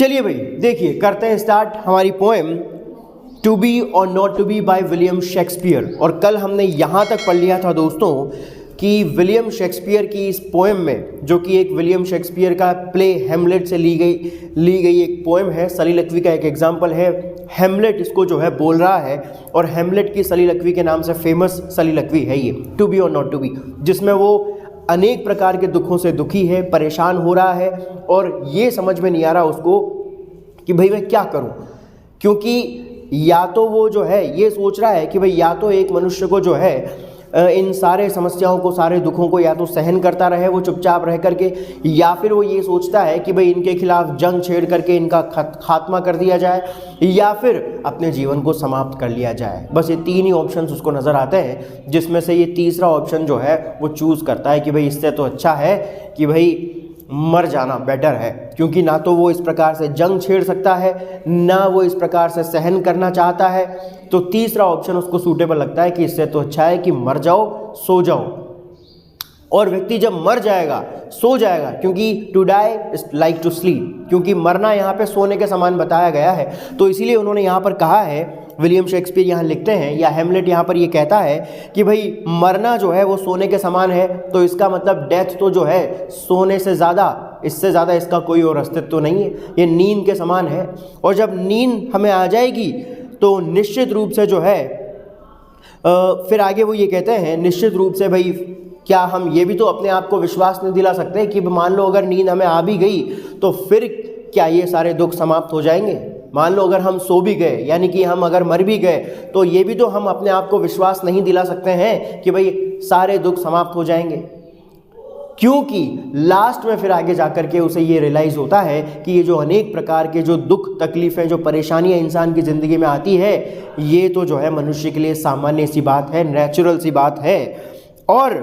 चलिए भाई देखिए, करते हैं स्टार्ट हमारी पोएम टू बी और not to be by William Shakespeare. और कल हमने यहाँ तक पढ़ लिया था दोस्तों कि विलियम शेक्सपियर की इस पोएम में, जो कि एक विलियम शेक्सपियर का प्ले हेमलेट से ली गई एक पोएम है, सलीलकवी का एक एग्जाम्पल है। हेमलेट इसको जो है बोल रहा है और हेमलेट की सलीलकवी के नाम से फेमस सलीलकवी है ये टू बी और नॉट टू बी, जिसमें वो अनेक प्रकार के दुखों से दुखी है, परेशान हो रहा है और ये समझ में नहीं आ रहा उसको कि भाई मैं क्या करूं, क्योंकि या तो वो जो है ये सोच रहा है कि भाई या तो एक मनुष्य को जो है इन सारे समस्याओं को, सारे दुखों को या तो सहन करता रहे वो चुपचाप रह करके, या फिर वो ये सोचता है कि भाई इनके खिलाफ जंग छेड़ करके इनका खात्मा कर दिया जाए, या फिर अपने जीवन को समाप्त कर लिया जाए। बस ये तीन ही ऑप्शंस उसको नज़र आते हैं, जिसमें से ये तीसरा ऑप्शन जो है वो चूज़ करता है कि भाई इससे तो अच्छा है कि भाई मर जाना बेटर है, क्योंकि ना तो वो इस प्रकार से जंग छेड़ सकता है, ना वो इस प्रकार से सहन करना चाहता है। तो तीसरा ऑप्शन उसको सूटेबल लगता है कि इससे तो अच्छा है कि मर जाओ, सो जाओ। और व्यक्ति जब मर जाएगा, सो जाएगा, क्योंकि to die is like to sleep, क्योंकि मरना यहाँ पे सोने के समान बताया गया है। तो इसीलिए उन्होंने यहाँ पर कहा है, विलियम शेक्सपियर यहाँ लिखते हैं या हेमलेट यहाँ पर ये कहता है कि भाई मरना जो है वो सोने के समान है, तो इसका मतलब डेथ तो जो है सोने से ज़्यादा, इससे ज़्यादा इसका कोई और अस्तित्व तो नहीं है, ये नींद के समान है। और जब नींद हमें आ जाएगी तो निश्चित रूप से जो है फिर आगे वो ये कहते हैं, निश्चित रूप से भाई क्या हम ये भी तो अपने आप को विश्वास नहीं दिला सकते कि मान लो अगर नींद हमें आ भी गई तो फिर क्या ये सारे दुख समाप्त हो जाएंगे। मान लो अगर हम सो भी गए, यानी कि हम अगर मर भी गए, तो ये भी तो हम अपने आप को विश्वास नहीं दिला सकते हैं कि भाई सारे दुख समाप्त हो जाएंगे, क्योंकि लास्ट में फिर आगे जाकर के उसे ये रियलाइज़ होता है कि ये जो अनेक प्रकार के जो दुख तकलीफ़ें, जो परेशानियां इंसान की ज़िंदगी में आती है, ये तो जो है मनुष्य के लिए सामान्य सी बात है, नेचुरल सी बात है। और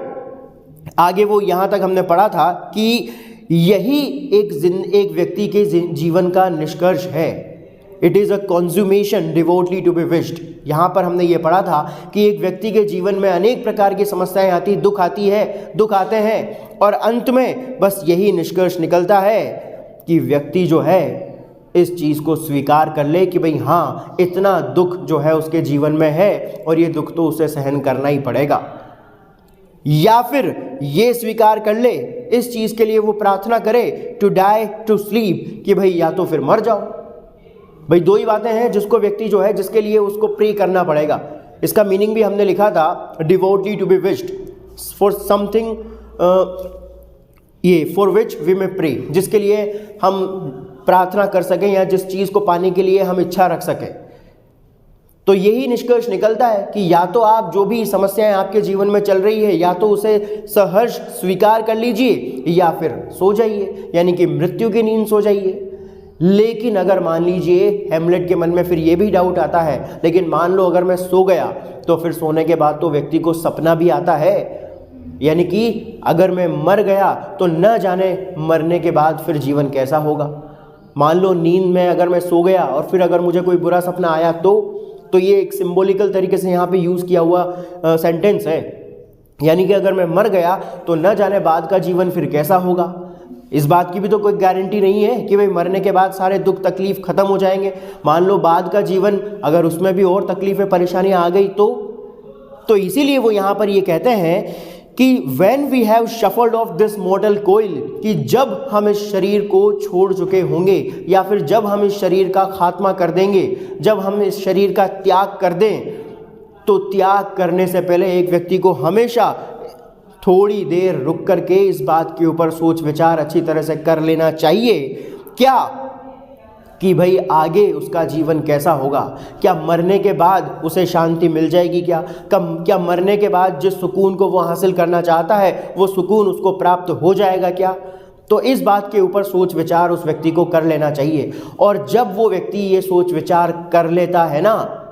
आगे वो यहाँ तक हमने पढ़ा था कि यही एक व्यक्ति के जीवन का निष्कर्ष है। It is a consummation devoutly to be wished. यहाँ पर हमने ये पढ़ा था कि एक व्यक्ति के जीवन में अनेक प्रकार की समस्याएं आती, दुख आते हैं और अंत में बस यही निष्कर्ष निकलता है कि व्यक्ति जो है इस चीज़ को स्वीकार कर ले कि भाई हाँ, इतना दुख जो है उसके जीवन में है और ये दुख तो उसे सहन करना ही पड़ेगा, या फिर ये स्वीकार कर ले, इस चीज़ के लिए वो प्रार्थना करे टू डाई टू स्लीप, कि भाई या तो फिर मर जाओ। भाई दो ही बातें हैं जिसको व्यक्ति जो है, जिसके लिए उसको प्रे करना पड़ेगा। इसका मीनिंग भी हमने लिखा था, devoutly to be wished for something ये for which we may pray, जिसके लिए हम प्रार्थना कर सकें या जिस चीज़ को पाने के लिए हम इच्छा रख सकें। तो यही निष्कर्ष निकलता है कि या तो आप जो भी समस्याएं आपके जीवन में चल रही है, या तो उसे सहर्ष स्वीकार कर लीजिए या फिर सो जाइए, यानी कि मृत्यु की नींद सो जाइए। लेकिन अगर मान लीजिए हेमलेट के मन में फिर ये भी डाउट आता है, लेकिन मान लो अगर मैं सो गया तो फिर सोने के बाद तो व्यक्ति को सपना भी आता है, यानी कि अगर मैं मर गया तो न जाने मरने के बाद फिर जीवन कैसा होगा। मान लो नींद में अगर मैं सो गया और फिर अगर मुझे कोई बुरा सपना आया तो ये एक सिंबॉलिकल तरीके से यहाँ पे यूज़ किया हुआ सेंटेंस है, यानी कि अगर मैं मर गया तो न जाने बाद का जीवन फिर कैसा होगा। इस बात की भी तो कोई गारंटी नहीं है कि भाई मरने के बाद सारे दुख तकलीफ खत्म हो जाएंगे। मान लो बाद का जीवन अगर उसमें भी और तकलीफें परेशानियां आ गई तो इसीलिए वो यहाँ पर ये कहते हैं कि when we have shuffled off this mortal coil, कि जब हम इस शरीर को छोड़ चुके होंगे या फिर जब हम इस शरीर का खात्मा कर देंगे, जब हम इस शरीर का त्याग कर दें, तो त्याग करने से पहले एक व्यक्ति को हमेशा थोड़ी देर रुक करके इस बात के ऊपर सोच विचार अच्छी तरह से कर लेना चाहिए, क्या कि भाई आगे उसका जीवन कैसा होगा। क्या मरने के बाद उसे शांति मिल जाएगी, क्या मरने के बाद जिस सुकून को वो हासिल करना चाहता है वो सुकून उसको प्राप्त हो जाएगा क्या। तो इस बात के ऊपर सोच विचार उस व्यक्ति को कर लेना चाहिए। और जब वो व्यक्ति ये सोच विचार कर लेता है ना,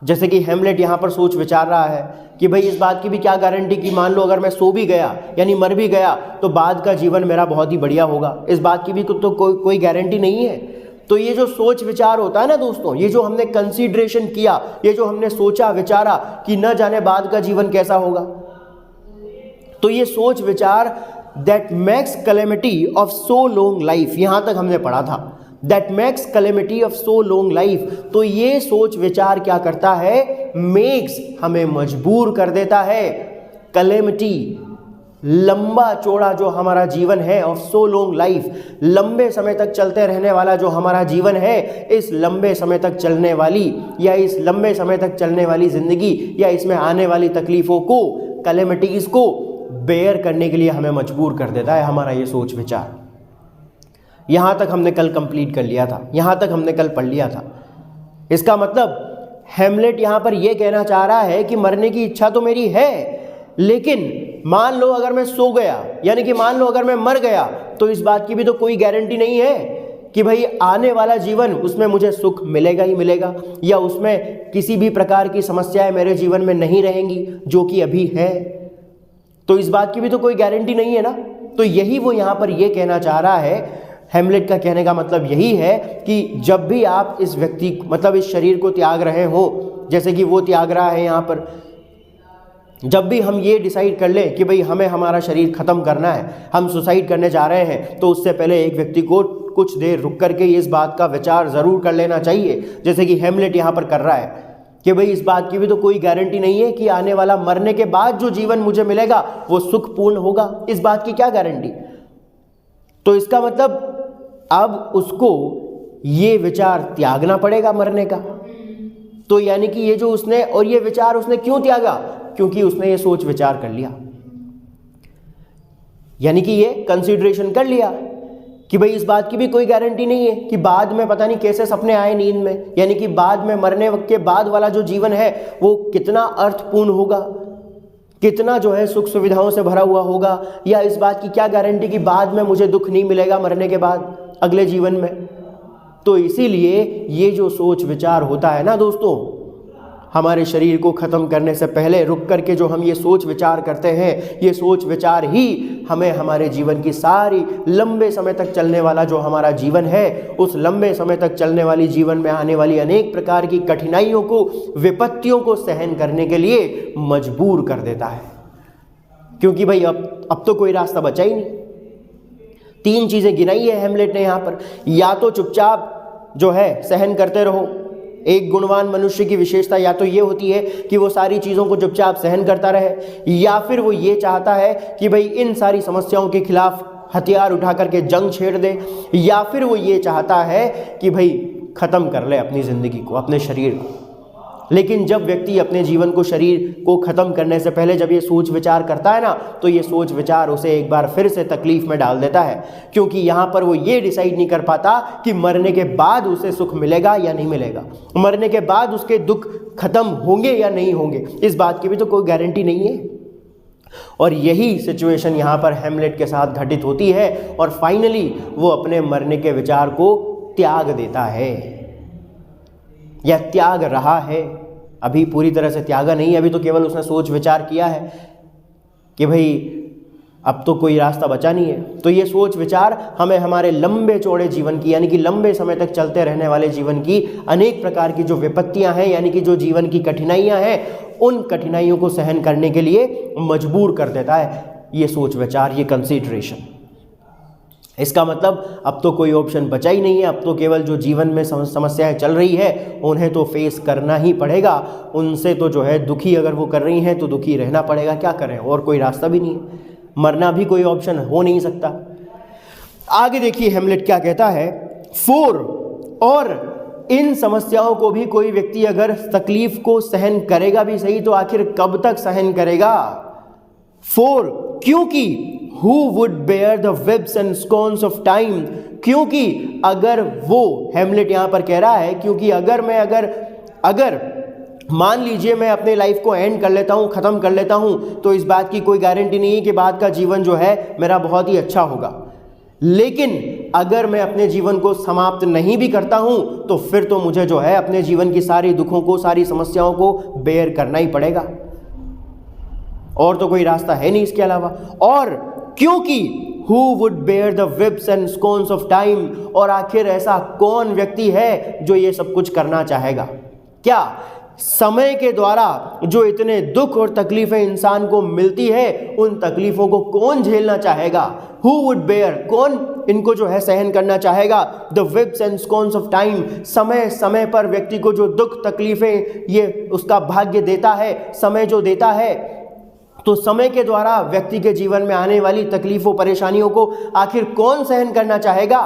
जैसे कि हेमलेट यहाँ पर सोच विचार रहा है कि भाई इस बात की भी क्या गारंटी कि मान लो अगर मैं सो भी गया यानी मर भी गया तो बाद का जीवन मेरा बहुत ही बढ़िया होगा, इस बात की भी तो कोई गारंटी नहीं है। तो ये जो सोच विचार होता है ना दोस्तों, ये जो हमने कंसीडरेशन किया, ये जो हमने सोचा विचारा कि न जाने बाद का जीवन कैसा होगा, तो ये सोच विचार that makes calamity of so long life, यहाँ तक हमने पढ़ा था। That makes calamity of so long life. तो ये सोच विचार क्या करता है, मेक्स हमें मजबूर कर देता है, कैलेमिटी लंबा चौड़ा जो हमारा जीवन है, ऑफ सो लॉन्ग लाइफ लंबे समय तक चलते रहने वाला जो हमारा जीवन है, इस लंबे समय तक चलने वाली या इस लंबे समय तक चलने वाली जिंदगी या इसमें आने वाली तकलीफों को, कैलेमिटीज को बेयर करने के लिए हमें मजबूर कर देता है हमारा ये सोच विचार। यहां तक हमने कल कंप्लीट कर लिया था, यहां तक हमने कल पढ़ लिया था। इसका मतलब हैमलेट यहां पर यह कहना चाह रहा है कि मरने की इच्छा तो मेरी है, लेकिन मान लो अगर मैं सो गया, यानी कि मान लो अगर मैं मर गया, तो इस बात की भी तो कोई गारंटी नहीं है कि भाई आने वाला जीवन उसमें मुझे सुख मिलेगा ही मिलेगा, या उसमें किसी भी प्रकार की समस्याएं मेरे जीवन में नहीं रहेंगी जो कि अभी है। तो इस बात की भी तो कोई गारंटी नहीं है ना। तो यही वो यहां पर यह कहना चाह रहा है। हैमलेट का कहने का मतलब यही है कि जब भी आप इस व्यक्ति मतलब इस शरीर को त्याग रहे हो, जैसे कि वो त्याग रहा है यहाँ पर, जब भी हम ये डिसाइड कर लें कि भाई हमें हमारा शरीर ख़त्म करना है, हम सुसाइड करने जा रहे हैं, तो उससे पहले एक व्यक्ति को कुछ देर रुक करके इस बात का विचार ज़रूर कर लेना चाहिए, जैसे कि हैमलेट यहाँ पर कर रहा है कि भाई इस बात की भी तो कोई गारंटी नहीं है कि आने वाला मरने के बाद जो जीवन मुझे मिलेगा वो सुखपूर्ण होगा। इस बात की क्या गारंटी। तो इसका मतलब अब उसको ये विचार त्यागना पड़ेगा मरने का। तो यानी कि ये जो उसने, और ये विचार उसने क्यों त्यागा, क्योंकि उसने ये सोच विचार कर लिया, यानी कि ये कंसीडरेशन कर लिया कि भाई इस बात की भी कोई गारंटी नहीं है कि बाद में पता नहीं कैसे सपने आए नींद में, यानी कि बाद में मरने के बाद वाला जो जीवन है वो कितना अर्थपूर्ण होगा, कितना जो है सुख सुविधाओं से भरा हुआ होगा, या इस बात की क्या गारंटी कि बाद में मुझे दुख नहीं मिलेगा मरने के बाद अगले जीवन में। तो इसीलिए ये जो सोच विचार होता है ना दोस्तों, हमारे शरीर को ख़त्म करने से पहले रुक करके जो हम ये सोच विचार करते हैं, ये सोच विचार ही हमें हमारे जीवन की सारी लंबे समय तक चलने वाला जो हमारा जीवन है, उस लंबे समय तक चलने वाली जीवन में आने वाली अनेक प्रकार की कठिनाइयों को, विपत्तियों को सहन करने के लिए मजबूर कर देता है। क्योंकि भाई अब तो कोई रास्ता बचा ही नहीं। 3 चीज़ें गिनाई है हैमलेट ने यहाँ पर, या तो चुपचाप जो है सहन करते रहो। एक गुणवान मनुष्य की विशेषता या तो ये होती है कि वो सारी चीज़ों को चुपचाप सहन करता रहे, या फिर वो ये चाहता है कि भाई इन सारी समस्याओं के खिलाफ हथियार उठा करके जंग छेड़ दे, या फिर वो ये चाहता है कि भाई ख़त्म कर ले अपनी ज़िंदगी को, अपने शरीर को। लेकिन जब व्यक्ति अपने जीवन को, शरीर को ख़त्म करने से पहले जब ये सोच विचार करता है ना, तो ये सोच विचार उसे एक बार फिर से तकलीफ़ में डाल देता है, क्योंकि यहाँ पर वो ये डिसाइड नहीं कर पाता कि मरने के बाद उसे सुख मिलेगा या नहीं मिलेगा, मरने के बाद उसके दुख खत्म होंगे या नहीं होंगे, इस बात की भी तो कोई गारंटी नहीं है। और यही सिचुएशन यहाँ पर हैमलेट के साथ घटित होती है, और फाइनली वो अपने मरने के विचार को त्याग देता है, या त्याग रहा है। अभी पूरी तरह से त्यागा नहीं, अभी तो केवल उसने सोच विचार किया है कि भाई अब तो कोई रास्ता बचा नहीं है। तो ये सोच विचार हमें हमारे लंबे चौड़े जीवन की, यानी कि लंबे समय तक चलते रहने वाले जीवन की अनेक प्रकार की जो विपत्तियां हैं, यानी कि जो जीवन की कठिनाइयां हैं, उन कठिनाइयों को सहन करने के लिए मजबूर कर देता है ये सोच विचार, ये कंसीडरेशन। इसका मतलब अब तो कोई ऑप्शन बचा ही नहीं है, अब तो केवल जो जीवन में समस्याएं चल रही है उन्हें तो फेस करना ही पड़ेगा, उनसे तो जो है दुखी अगर वो कर रही हैं तो दुखी रहना पड़ेगा, क्या करें, और कोई रास्ता भी नहीं है, मरना भी कोई ऑप्शन हो नहीं सकता। आगे देखिए हैमलेट क्या कहता है, 4 और इन समस्याओं को भी कोई व्यक्ति अगर तकलीफ को सहन करेगा भी सही, तो आखिर कब तक सहन करेगा। 4 क्योंकि who would bear the whips and scorns of time, क्योंकि अगर वो, हैमलेट यहां पर कह रहा है क्योंकि अगर मान लीजिए मैं अपने लाइफ को एंड कर लेता हूं, ख़त्म कर लेता हूं, तो इस बात की कोई गारंटी नहीं है कि बाद का जीवन जो है मेरा बहुत ही अच्छा होगा। लेकिन अगर मैं अपने जीवन को समाप्त नहीं भी करता हूं, तो फिर तो मुझे जो है अपने जीवन की सारी दुखों को, सारी समस्याओं को बेयर करना ही पड़ेगा, और तो कोई रास्ता है नहीं इसके अलावा। और क्योंकि who would bear the whips and scorns of time, और आखिर ऐसा कौन व्यक्ति है जो ये सब कुछ करना चाहेगा। क्या समय के द्वारा जो इतने दुख और तकलीफें इंसान को मिलती है, उन तकलीफों को कौन झेलना चाहेगा? Who would bear? कौन इनको जो है सहन करना चाहेगा? The whips and scorns of time, समय समय पर व्यक्ति को जो दुख तकलीफें ये उसका भाग्य देता है, समय जो देता है, तो समय के द्वारा व्यक्ति के जीवन में आने वाली तकलीफों परेशानियों को आखिर कौन सहन करना चाहेगा?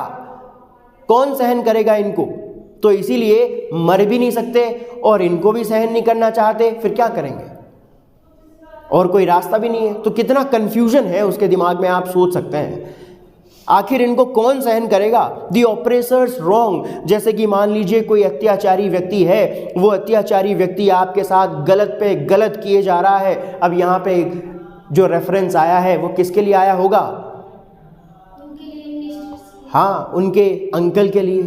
कौन सहन करेगा इनको? तो इसीलिए मर भी नहीं सकते और इनको भी सहन नहीं करना चाहते, फिर क्या करेंगे? और कोई रास्ता भी नहीं है। तो कितना कंफ्यूजन है उसके दिमाग में, आप सोच सकते हैं। आखिर इनको कौन सहन करेगा? दी ऑपरेसर्स रॉन्ग, जैसे कि मान लीजिए कोई अत्याचारी व्यक्ति है, वो अत्याचारी व्यक्ति आपके साथ गलत पे गलत किए जा रहा है। अब यहाँ पे जो रेफरेंस आया है वो किसके लिए आया होगा? हाँ, उनके अंकल के लिए,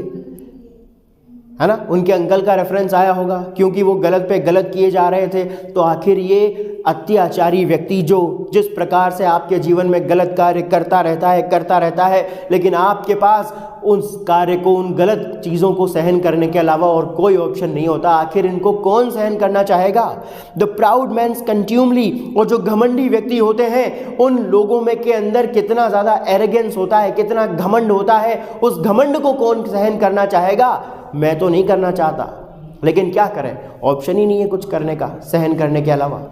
है ना, उनके अंकल का रेफरेंस आया होगा, क्योंकि वो गलत पे गलत किए जा रहे थे। तो आखिर ये अत्याचारी व्यक्ति जो जिस प्रकार से आपके जीवन में गलत कार्य करता रहता है, लेकिन आपके पास उस कार्य को, उन गलत चीज़ों को सहन करने के अलावा और कोई ऑप्शन नहीं होता, आखिर इनको कौन सहन करना चाहेगा? द प्राउड मैन्स कंट्यूमली, और जो घमंडी व्यक्ति होते हैं, उन लोगों में के अंदर कितना ज़्यादा एरोगेंस होता है, कितना घमंड होता है, उस घमंड को कौन सहन करना चाहेगा? मैं तो नहीं करना चाहता, लेकिन क्या करें, ऑप्शन ही नहीं है कुछ करने का, सहन करने के अलावा।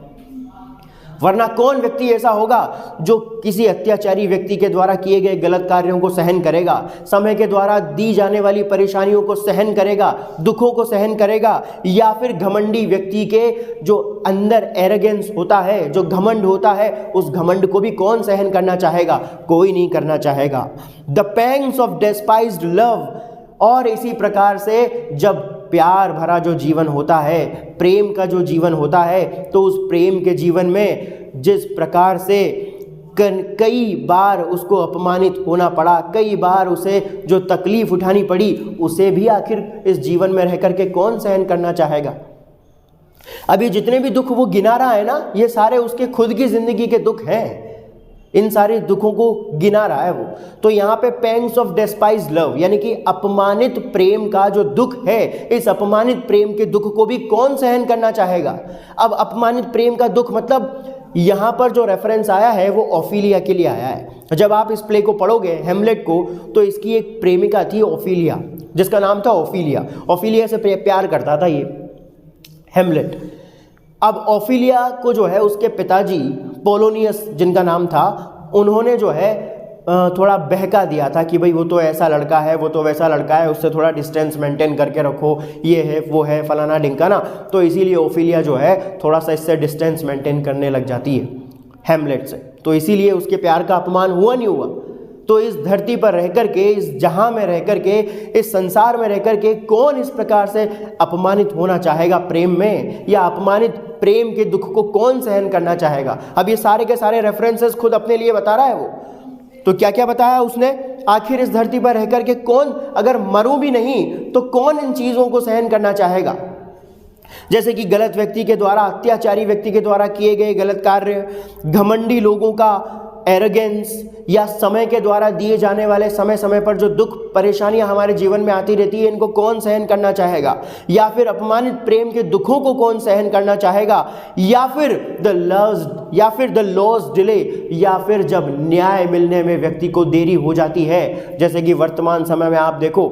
वरना कौन व्यक्ति ऐसा होगा जो किसी अत्याचारी व्यक्ति के द्वारा किए गए गलत कार्यों को सहन करेगा, समय के द्वारा दी जाने वाली परेशानियों को सहन करेगा, दुखों को सहन करेगा? या फिर घमंडी व्यक्ति के जो अंदर एरोगेंस होता है, जो घमंड होता है, उस घमंड को भी कौन सहन करना चाहेगा? कोई नहीं करना चाहेगा। द पैंग्स ऑफ डेस्पाइज्ड लव, और इसी प्रकार से जब प्यार भरा जो जीवन होता है, प्रेम का जो जीवन होता है, तो उस प्रेम के जीवन में जिस प्रकार से कई बार उसको अपमानित होना पड़ा, कई बार उसे जो तकलीफ उठानी पड़ी, उसे भी आखिर इस जीवन में रह करके कौन सहन करना चाहेगा? अभी जितने भी दुख वो गिना रहा है ना, ये सारे उसके खुद की जिंदगी के दुख हैं। इन सारे दुखों को गिना रहा है वो। तो यहाँ पे पैंग्स ऑफ डेस्पाइज्ड लव, यानी कि अपमानित प्रेम का जो दुख है, इस अपमानित प्रेम के दुख को भी कौन सहन करना चाहेगा? अब अपमानित प्रेम का दुख मतलब यहाँ पर जो रेफरेंस आया है वो ओफिलिया के लिए आया है। जब आप इस प्ले को पढ़ोगे, हेमलेट को, तो इसकी एक प्रेमिका थी ओफिलिया, जिसका नाम था ओफिलिया। ओफिलिया से प्यार करता था ये हेमलेट। अब ओफिलिया को जो है उसके पिताजी पोलोनियस, जिनका नाम था, उन्होंने जो है थोड़ा बहका दिया था कि भाई वो तो ऐसा लड़का है, वो तो वैसा लड़का है, उससे थोड़ा डिस्टेंस मेंटेन करके रखो, ये है वो है फलाना ढिंकाना। तो इसीलिए ओफिलिया जो है थोड़ा सा इससे डिस्टेंस मेंटेन करने लग जाती है हेमलेट से। तो इसीलिए उसके प्यार का अपमान हुआ नहीं हुआ। तो इस धरती पर रह कर के, इस जहां में रह कर के, इस संसार में रह कर के कौन इस प्रकार से अपमानित होना चाहेगा प्रेम में? या अपमानित प्रेम के दुख को कौन सहन करना चाहेगा? अब ये सारे के सारे रेफरेंसेस खुद अपने लिए बता रहा है वो। तो क्या क्या बताया उसने? आखिर इस धरती पर रह कर के कौन, अगर मरूं भी नहीं तो कौन इन चीज़ों को सहन करना चाहेगा? जैसे कि गलत व्यक्ति के द्वारा, अत्याचारी व्यक्ति के द्वारा किए गए गलत कार्य, घमंडी लोगों का एरोगेंस, या समय के द्वारा दिए जाने वाले समय समय पर जो दुख परेशानियां हमारे जीवन में आती रहती है, इनको कौन सहन करना चाहेगा? या फिर अपमानित प्रेम के दुखों को कौन सहन करना चाहेगा? या फिर द लॉस डिले, या फिर जब न्याय मिलने में व्यक्ति को देरी हो जाती है। जैसे कि वर्तमान समय में आप देखो,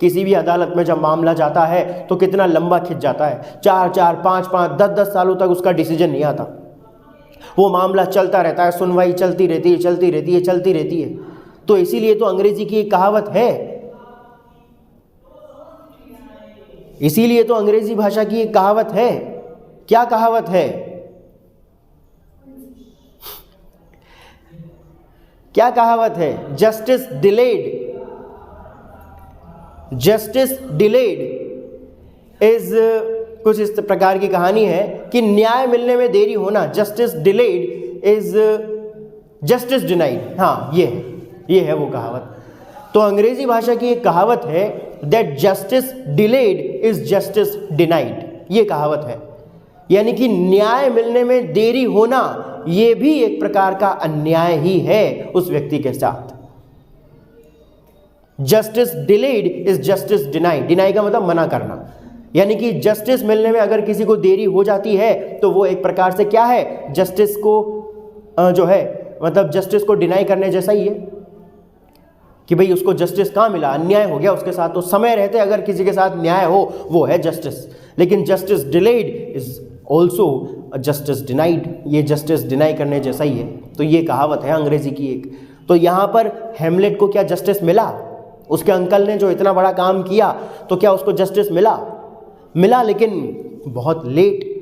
किसी भी अदालत में जब मामला जाता है तो कितना लंबा खिंच जाता है, 4-4, 5-5, 10-10 सालों तक उसका डिसीजन नहीं आता। वो मामला चलता रहता है, सुनवाई चलती रहती है। तो इसीलिए तो अंग्रेजी की एक कहावत है, इसीलिए तो अंग्रेजी भाषा की एक कहावत है। क्या कहावत है? क्या कहावत है? जस्टिस डिलेड इज कुछ इस प्रकार की कहानी है कि न्याय मिलने में देरी होना, justice delayed is justice denied. हाँ, ये है वो कहावत। तो अंग्रेजी भाषा की एक कहावत है, that justice delayed is justice denied. ये कहावत है, यानी कि न्याय मिलने में देरी होना ये भी एक प्रकार का अन्याय ही है उस व्यक्ति के साथ। Justice delayed is justice denied. Deny का मतलब मना करना। यानी कि जस्टिस मिलने में अगर किसी को देरी हो जाती है तो वो एक प्रकार से क्या है, जस्टिस को जो है मतलब जस्टिस को डिनाई करने जैसा ही है कि भाई उसको जस्टिस कहाँ मिला, अन्याय हो गया उसके साथ। तो समय रहते अगर किसी के साथ न्याय हो वो है जस्टिस, लेकिन justice delayed is also justice denied, ये जस्टिस डिनाई करने जैसा ही है। तो ये कहावत है अंग्रेजी की एक। तो यहाँ पर हेमलेट को क्या जस्टिस मिला? उसके अंकल ने जो इतना बड़ा काम किया तो क्या उसको जस्टिस मिला, लेकिन बहुत लेट।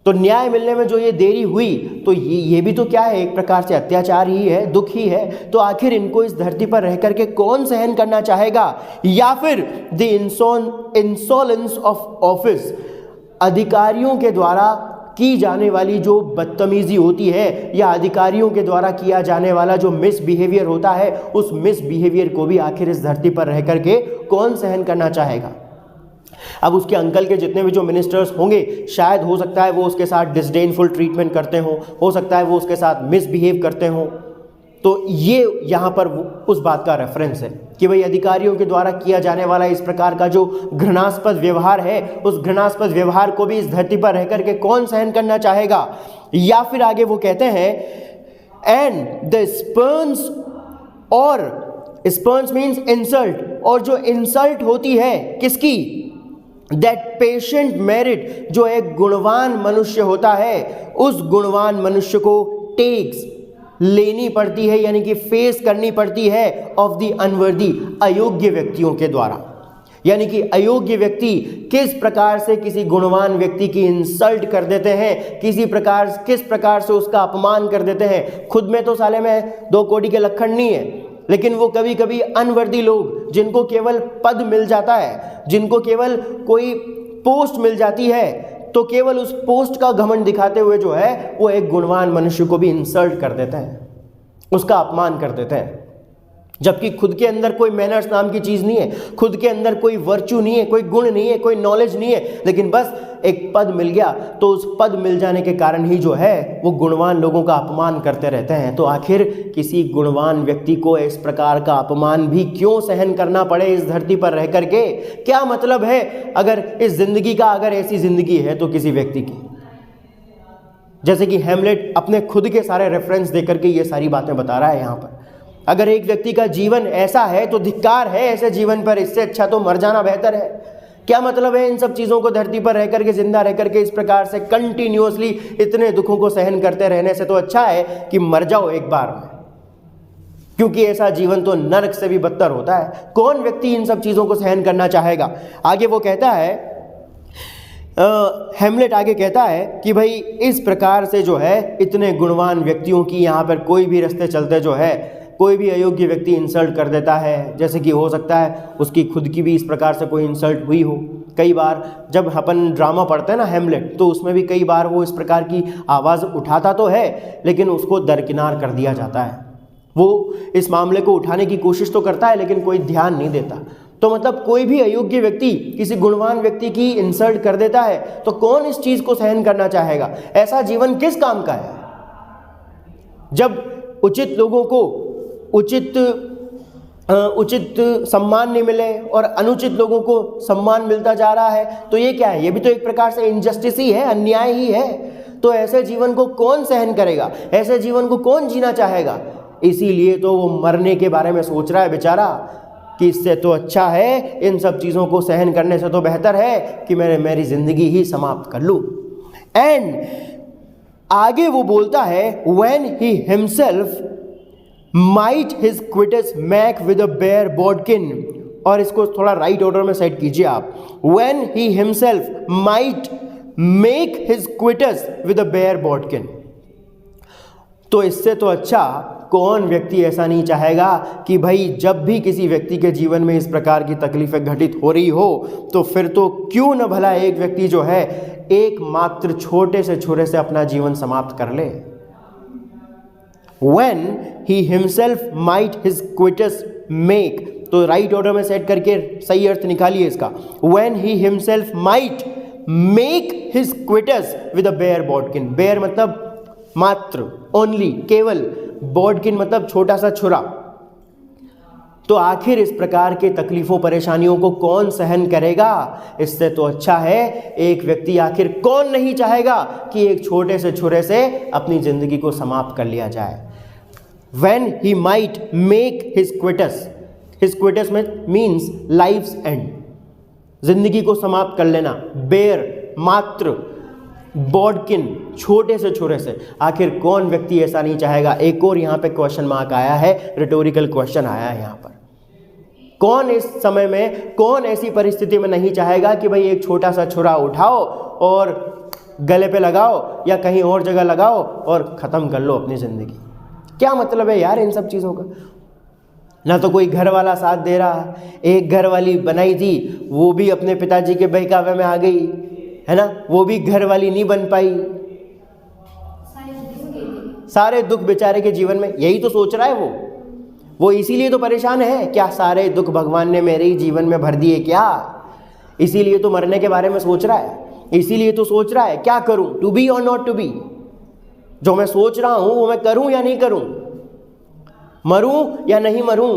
तो न्याय मिलने में जो ये देरी हुई तो ये भी तो क्या है, एक प्रकार से अत्याचार ही है, दुख ही है। तो आखिर इनको इस धरती पर रह करके कौन सहन करना चाहेगा? या फिर द इंसोलेंस ऑफ ऑफिस, अधिकारियों के द्वारा की जाने वाली जो बदतमीजी होती है या अधिकारियों के द्वारा किया जाने वाला जो मिसबिहेवियर होता है, उस मिसबिहेवियर को भी आखिर इस धरती पर रह करके कौन सहन करना चाहेगा? अब उसके अंकल के जितने भी जो मिनिस्टर्स होंगे, शायद हो सकता है वो उसके साथ डिसडेनफुल ट्रीटमेंट करते हो सकता है वो उसके साथ मिसबिहेव करते हो। तो ये यहाँ पर उस बात का रेफरेंस है कि भाई अधिकारियों के द्वारा किया जाने वाला इस प्रकार का जो घृणास्पद व्यवहार है, उस घृणास्पद व्यवहार को भी इस धरती पर रह करके कौन सहन करना चाहेगा? या फिर आगे वो कहते हैं एंड द स्पर्न्स, और स्पर्न्स मीन्स इंसल्ट, और जो इंसल्ट होती है किसकी? दैट पेशेंट मेरिट, जो एक गुणवान मनुष्य होता है, उस गुणवान मनुष्य को टेक्स, लेनी पड़ती है, यानी कि फेस करनी पड़ती है ऑफ द अनवर्दी, अयोग्य व्यक्तियों के द्वारा। यानी कि अयोग्य व्यक्ति किस प्रकार से किसी गुणवान व्यक्ति की इंसल्ट कर देते हैं, किस प्रकार से उसका अपमान कर देते हैं। खुद में तो साले में 2 कौड़ी के लखन नहीं है, लेकिन वो कभी कभी अनवर्दी लोग, जिनको केवल पद मिल जाता है, जिनको केवल कोई पोस्ट मिल जाती है, तो केवल उस पोस्ट का घमंड दिखाते हुए जो है वो एक गुणवान मनुष्य को भी इंसल्ट कर देते हैं, उसका अपमान कर देते हैं। जबकि खुद के अंदर कोई मैनर्स नाम की चीज़ नहीं है, खुद के अंदर कोई वर्च्यू नहीं है, कोई गुण नहीं है, कोई नॉलेज नहीं है, लेकिन बस एक पद मिल गया तो उस पद मिल जाने के कारण ही जो है वो गुणवान लोगों का अपमान करते रहते हैं। तो आखिर किसी गुणवान व्यक्ति को इस प्रकार का अपमान भी क्यों सहन करना पड़े इस धरती पर रह करके? क्या मतलब है अगर इस जिंदगी का, अगर ऐसी जिंदगी है तो किसी व्यक्ति की? जैसे कि हेमलेट अपने खुद के सारे रेफरेंस देकर के ये सारी बातें बता रहा है यहाँ पर। अगर एक व्यक्ति का जीवन ऐसा है तो धिक्कार है ऐसे जीवन पर, इससे अच्छा तो मर जाना बेहतर है। क्या मतलब है इन सब चीज़ों को धरती पर रह करके, जिंदा रह करके इस प्रकार से कंटिन्यूअसली इतने दुखों को सहन करते रहने से तो अच्छा है कि मर जाओ एक बार में, क्योंकि ऐसा जीवन तो नरक से भी बदतर होता है। कौन व्यक्ति इन सब चीज़ों को सहन करना चाहेगा? आगे वो कहता है, हेमलेट आगे कहता है कि भाई इस प्रकार से जो है इतने गुणवान व्यक्तियों की यहाँ पर कोई भी रास्ते चलते जो है कोई भी अयोग्य व्यक्ति इंसल्ट कर देता है। जैसे कि हो सकता है उसकी खुद की भी इस प्रकार से कोई इंसल्ट हुई हो। कई बार जब अपन ड्रामा पढ़ते हैं ना हेमलेट, तो उसमें भी कई बार वो इस प्रकार की आवाज़ उठाता तो है, लेकिन उसको दरकिनार कर दिया जाता है। वो इस मामले को उठाने की कोशिश तो करता है लेकिन कोई ध्यान नहीं देता। तो मतलब कोई भी अयोग्य व्यक्ति किसी गुणवान व्यक्ति की इंसल्ट कर देता है तो कौन इस चीज़ को सहन करना चाहेगा? ऐसा जीवन किस काम का है? जब उचित लोगों को उचित सम्मान नहीं मिले और अनुचित लोगों को सम्मान मिलता जा रहा है, तो ये क्या है? ये भी तो एक प्रकार से इनजस्टिस ही है, अन्याय ही है। तो ऐसे जीवन को कौन सहन करेगा? ऐसे जीवन को कौन जीना चाहेगा? इसीलिए तो वो मरने के बारे में सोच रहा है बेचारा कि इससे तो अच्छा है, इन सब चीज़ों को सहन करने से तो बेहतर है कि मेरी ज़िंदगी ही समाप्त कर लूँ। एंड आगे वो बोलता है when he himself might his quitters make with a bare bodkin, और इसको थोड़ा राइट ऑर्डर में सेट कीजिए आप। when he himself might make his quitters with a bare bodkin, तो इससे तो अच्छा कौन व्यक्ति ऐसा नहीं चाहेगा कि भाई जब भी किसी व्यक्ति के जीवन में इस प्रकार की तकलीफें घटित हो रही हो तो फिर तो क्यों न भला एक व्यक्ति जो है एकमात्र छोटे से छुरे से अपना जीवन समाप्त कर ले। When he himself might his quitters make, तो राइट ऑर्डर में सेट करके सही अर्थ निकालिए इसका। When he himself might make his quitters with a bare bodkin, bare मतलब मात्र, ओनली, केवल, बॉडकिन मतलब छोटा सा छुरा। तो आखिर इस प्रकार के तकलीफ़ों परेशानियों को कौन सहन करेगा? इससे तो अच्छा है एक व्यक्ति, आखिर कौन नहीं चाहेगा कि एक छोटे से छुरे से अपनी ज़िंदगी को समाप्त कर लिया जाए। When he might make his quietus में मीन्स लाइफ्स एंड, ज़िंदगी को समाप्त कर लेना, बेर मात्र, बॉडकिन छोटे से छुरे से, आखिर कौन व्यक्ति ऐसा नहीं चाहेगा। एक और यहाँ पे क्वेश्चन मार्क आया है, रिटोरिकल क्वेश्चन आया है यहाँ पर। कौन इस समय में, कौन ऐसी परिस्थिति में नहीं चाहेगा कि भाई एक छोटा सा छुरा उठाओ और गले पे लगाओ या कहीं और जगह लगाओ और ख़त्म कर लो अपनी ज़िंदगी। क्या मतलब है यार इन सब चीज़ों का? ना तो कोई घर वाला साथ दे रहा, एक घर वाली बनाई थी वो भी अपने पिताजी के बहकावे में आ गई है ना, वो भी घर वाली नहीं बन पाई। सारे दुख बेचारे के जीवन में, यही तो सोच रहा है वो इसीलिए तो परेशान है। क्या सारे दुख भगवान ने मेरे ही जीवन में भर दिए क्या? इसीलिए तो मरने के बारे में सोच रहा है, इसीलिए तो सोच रहा है क्या करूं, टू बी और नॉट टू बी। जो मैं सोच रहा हूं वो मैं करूं या नहीं करूं, मरूं या नहीं मरूं।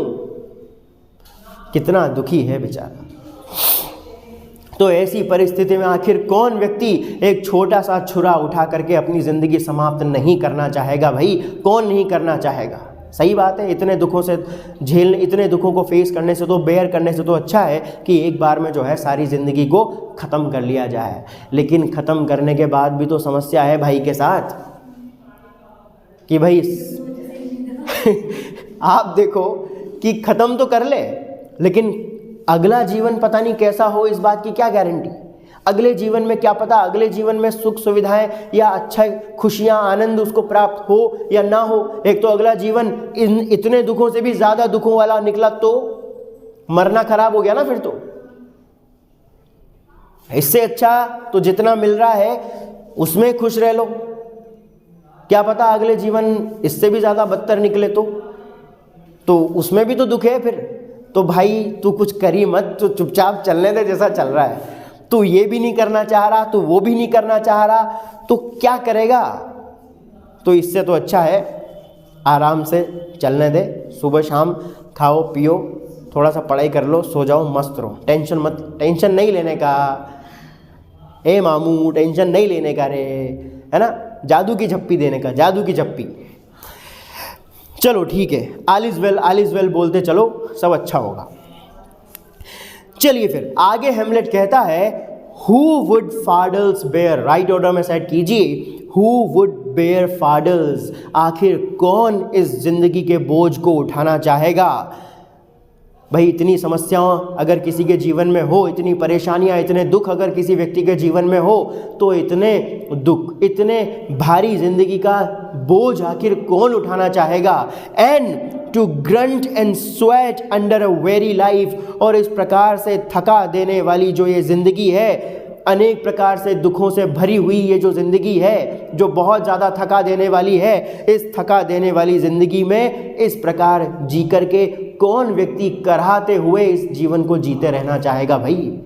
कितना दुखी है बेचारा। तो ऐसी परिस्थिति में आखिर कौन व्यक्ति एक छोटा सा छुरा उठा करके अपनी ज़िंदगी समाप्त नहीं करना चाहेगा? भाई कौन नहीं करना चाहेगा? सही बात है, इतने दुखों से इतने दुखों को फेस करने से तो, बेयर करने से तो अच्छा है कि एक बार में जो है सारी ज़िंदगी को ख़त्म कर लिया जाए। लेकिन ख़त्म करने के बाद भी तो समस्या है भाई के साथ कि भाई आप देखो कि ख़त्म तो कर ले, लेकिन अगला जीवन पता नहीं कैसा हो, इस बात की क्या गारंटी? अगले जीवन में क्या पता, अगले जीवन में सुख सुविधाएं या अच्छा खुशियां आनंद उसको प्राप्त हो या ना हो। एक तो अगला जीवन इतने दुखों से भी ज़्यादा दुखों वाला निकला तो मरना खराब हो गया ना फिर तो। इससे अच्छा तो जितना मिल रहा है उसमें खुश रह लो, क्या पता अगले जीवन इससे भी ज़्यादा बदतर निकले तो उसमें भी तो दुख है फिर। तो भाई तू कुछ करी मत, तो चुपचाप चलने दे जैसा चल रहा है। तू ये भी नहीं करना चाह रहा, तू वो भी नहीं करना चाह रहा, तो क्या करेगा? तो इससे तो अच्छा है आराम से चलने दे, सुबह शाम खाओ पियो, थोड़ा सा पढ़ाई कर लो, सो जाओ, मस्त रहो। टेंशन नहीं लेने का, ए मामू टेंशन नहीं लेने का रे, है ना, जादू की झप्पी देने का, जादू की झप्पी। चलो ठीक है, ऑल इज वेल बोलते चलो, सब अच्छा होगा। चलिए फिर आगे हेमलेट कहता है, who would fardels bear, right order में सेट कीजिए, हु वुड बेयर फाडल्स, आखिर कौन इस जिंदगी के बोझ को उठाना चाहेगा? भाई इतनी समस्याओं अगर किसी के जीवन में हो, इतनी परेशानियां, इतने दुख अगर किसी व्यक्ति के जीवन में हो, तो इतने दुख, इतने भारी जिंदगी का बोझ आखिर कौन उठाना चाहेगा? And to grunt and sweat under a weary life, और इस प्रकार से थका देने वाली जो ये ज़िंदगी है, अनेक प्रकार से दुखों से भरी हुई ये जो ज़िंदगी है, जो बहुत ज़्यादा थका देने वाली है, इस थका देने वाली ज़िंदगी में इस प्रकार जी करके कौन व्यक्ति कराहते हुए इस जीवन को जीते रहना चाहेगा? भाई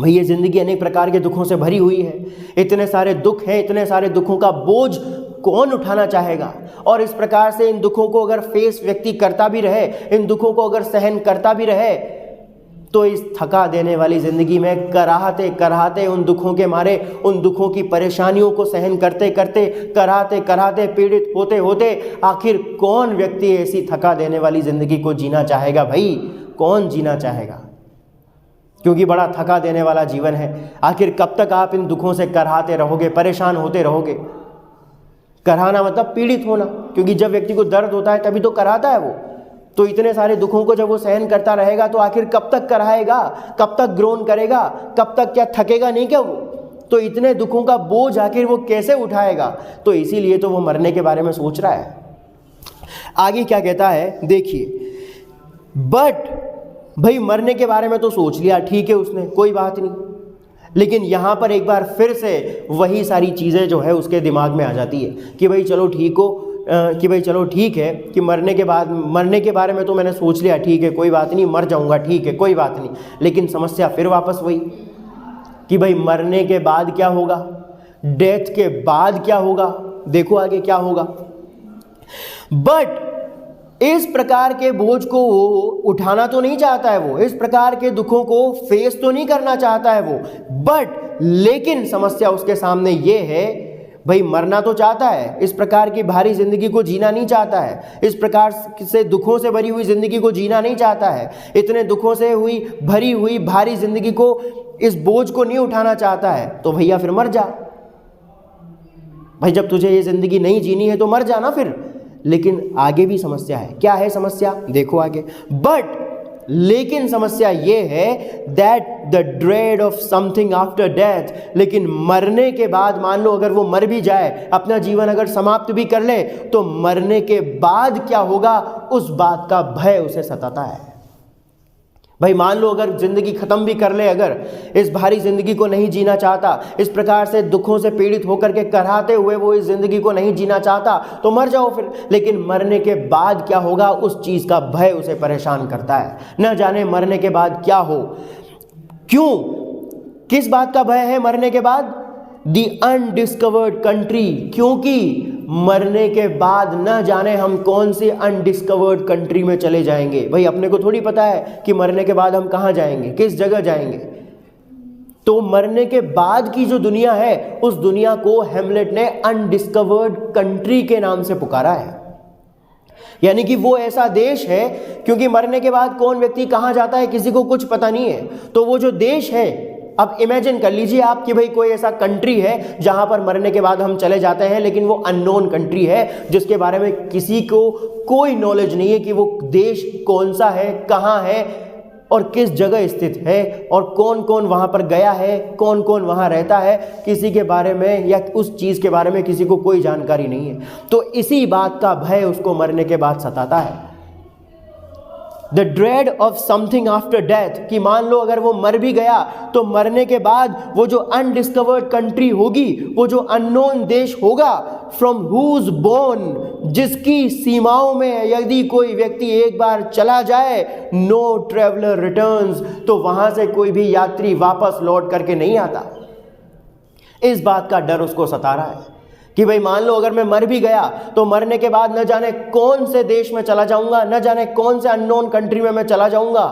ये ज़िंदगी अनेक प्रकार के दुखों से भरी हुई है, इतने सारे दुख हैं, इतने सारे दुखों का बोझ कौन उठाना चाहेगा? और इस प्रकार से इन दुखों को अगर फेस व्यक्ति करता भी रहे, इन दुखों को अगर सहन करता भी रहे, तो इस थका देने वाली ज़िंदगी में कराहते कराहते उन दुखों के मारे, उन दुखों की परेशानियों को सहन करते करते, कराहते कराहते, पीड़ित होते होते, आखिर कौन व्यक्ति ऐसी थका देने वाली ज़िंदगी को जीना चाहेगा? भाई कौन जीना चाहेगा? क्योंकि बड़ा थका देने वाला जीवन है। आखिर कब तक आप इन दुखों से कराहते रहोगे, परेशान होते रहोगे? कराहना मतलब पीड़ित होना, क्योंकि जब व्यक्ति को दर्द होता है तभी तो कराहता है वो। तो इतने सारे दुखों को जब वो सहन करता रहेगा तो आखिर कब तक कराएगा, कब तक ग्रोन करेगा, कब तक क्या थकेगा नहीं क्या वो? तो इतने दुखों का बोझ आखिर वो कैसे उठाएगा? तो इसीलिए तो वो मरने के बारे में सोच रहा है। आगे क्या कहता है देखिए, बट भाई मरने के बारे में तो सोच लिया, ठीक है उसने, कोई बात नहीं, लेकिन यहाँ पर एक बार फिर से वही सारी चीज़ें जो है उसके दिमाग में आ जाती है कि भाई चलो ठीक है कि मरने के बारे में तो मैंने सोच लिया, ठीक है कोई बात नहीं, मर जाऊंगा, ठीक है कोई बात नहीं। लेकिन समस्या फिर वापस वही कि भाई मरने के बाद क्या होगा, डेथ के बाद क्या होगा? देखो आगे क्या होगा। बट इस प्रकार के बोझ को वो उठाना तो नहीं चाहता है, वो इस प्रकार के दुखों को फेस तो नहीं करना चाहता है वो, बट लेकिन समस्या उसके सामने ये है, भाई मरना तो चाहता है, इस प्रकार की भारी जिंदगी को जीना नहीं चाहता है, इस प्रकार से दुखों से भरी हुई जिंदगी को जीना नहीं चाहता है, इतने दुखों से भरी हुई भारी जिंदगी को, इस बोझ को नहीं उठाना चाहता है। तो भैया फिर मर जा भाई, जब तुझे ये जिंदगी नहीं जीनी है तो मर जाना फिर। लेकिन आगे भी समस्या है। क्या है समस्या, देखो आगे। बट लेकिन समस्या ये है that the dread of something after death, लेकिन मरने के बाद, मान लो अगर वो मर भी जाए, अपना जीवन अगर समाप्त भी कर ले, तो मरने के बाद क्या होगा उस बात का भय उसे सताता है। भाई मान लो अगर जिंदगी खत्म भी कर ले, अगर इस भारी जिंदगी को नहीं जीना चाहता, इस प्रकार से दुखों से पीड़ित होकर के कराहते हुए वो इस जिंदगी को नहीं जीना चाहता, तो मर जाओ फिर। लेकिन मरने के बाद क्या होगा उस चीज का भय उसे परेशान करता है। न जाने मरने के बाद क्या हो। क्यों, किस बात का भय है मरने के बाद? दी अनडिस्कवर्ड कंट्री, क्योंकि मरने के बाद न जाने हम कौन सी अनडिस्कवर्ड कंट्री में चले जाएंगे। भाई अपने को थोड़ी पता है कि मरने के बाद हम कहाँ जाएंगे, किस जगह जाएंगे। तो मरने के बाद की जो दुनिया है, उस दुनिया को हैमलेट ने अनडिस्कवर्ड कंट्री के नाम से पुकारा है। यानी कि वो ऐसा देश है, क्योंकि मरने के बाद कौन व्यक्ति कहाँ जाता है किसी को कुछ पता नहीं है। तो वो जो देश है, अब इमेजिन कर लीजिए आप कि भाई कोई ऐसा कंट्री है जहां पर मरने के बाद हम चले जाते हैं, लेकिन वो अननोन कंट्री है जिसके बारे में किसी को कोई नॉलेज नहीं है कि वो देश कौन सा है, कहाँ है और किस जगह स्थित है, और कौन कौन वहां पर गया है, कौन कौन वहां रहता है, किसी के बारे में या उस चीज के बारे में किसी को कोई जानकारी नहीं है। तो इसी बात का भय उसको मरने के बाद सताता है। The dread of something after death, कि मान लो अगर वो मर भी गया तो मरने के बाद वो जो अनडिस्कवर्ड कंट्री होगी, वो जो अननोन देश होगा, फ्रॉम हुज बोर्न, जिसकी सीमाओं में यदि कोई व्यक्ति एक बार चला जाए, नो ट्रेवलर रिटर्न्स, तो वहां से कोई भी यात्री वापस लौट करके नहीं आता। इस बात का डर उसको सता रहा है कि भाई मान लो अगर मैं मर भी गया तो मरने के बाद न जाने कौन से देश में चला जाऊंगा, न जाने कौन से अननोन कंट्री में मैं चला जाऊंगा।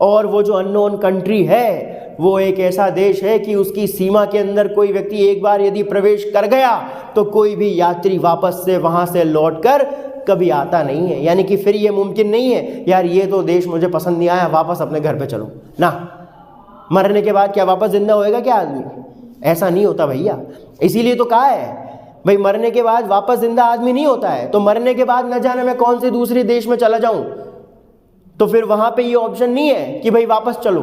और वो जो अननोन कंट्री है वो एक ऐसा देश है कि उसकी सीमा के अंदर कोई व्यक्ति एक बार यदि प्रवेश कर गया तो कोई भी यात्री वापस से वहां से लौटकर कभी आता नहीं है। यानी कि फिर ये मुमकिन नहीं है यार ये तो देश मुझे पसंद नहीं आया, वापस अपने घर पे चलो ना। मरने के बाद क्या वापस जिंदा होएगा क्या आदमी? ऐसा नहीं होता भैया। इसीलिए तो कहा है भाई मरने के बाद वापस जिंदा आदमी नहीं होता है। तो मरने के बाद न जाने मैं कौन से दूसरे देश में चला जाऊं, तो फिर वहां पे ये ऑप्शन नहीं है कि भाई वापस चलो,